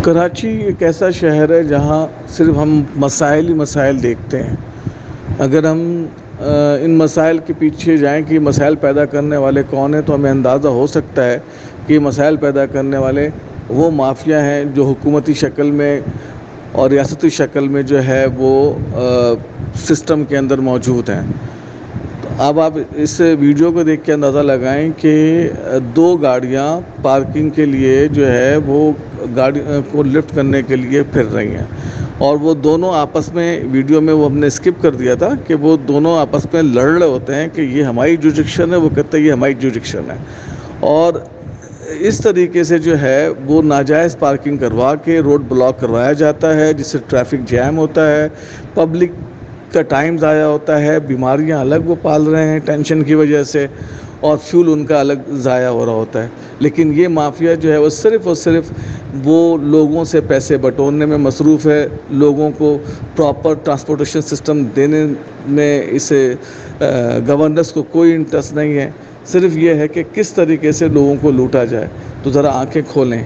کراچی ایک ایسا شہر ہے جہاں صرف ہم مسائل ہی مسائل دیکھتے ہیں۔ اگر ہم ان مسائل کے پیچھے جائیں کہ مسائل پیدا کرنے والے کون ہیں تو ہمیں اندازہ ہو سکتا ہے کہ مسائل پیدا کرنے والے وہ مافیا ہیں جو حکومتی شکل میں اور ریاستی شکل میں جو ہے وہ سسٹم کے اندر موجود ہیں۔ اب آپ اس ویڈیو کو دیکھ کے اندازہ لگائیں کہ دو گاڑیاں پارکنگ کے لیے جو ہے وہ گاڑی کو لفٹ کرنے کے لیے پھر رہی ہیں، اور وہ دونوں آپس میں ویڈیو میں وہ ہم نے اسکپ کر دیا تھا کہ وہ دونوں آپس میں لڑ رہے ہوتے ہیں کہ یہ ہماری جوریڈکشن ہے، وہ کہتے ہیں یہ ہماری جوریڈکشن ہے، اور اس طریقے سے جو ہے وہ ناجائز پارکنگ کروا کے روڈ بلاک کروایا جاتا ہے، جس سے ٹریفک جیم ہوتا ہے، پبلک کا ٹائم ضائع ہوتا ہے، بیماریاں الگ وہ پال رہے ہیں ٹینشن کی وجہ سے، اور فیول ان کا الگ ضائع ہو رہا ہوتا ہے۔ لیکن یہ مافیا جو ہے وہ صرف اور صرف وہ لوگوں سے پیسے بٹورنے میں مصروف ہے، لوگوں کو پراپر ٹرانسپورٹیشن سسٹم دینے میں اسے گورننس کو کوئی انٹرسٹ نہیں ہے، صرف یہ ہے کہ کس طریقے سے لوگوں کو لوٹا جائے۔ تو ذرا آنکھیں کھولیں۔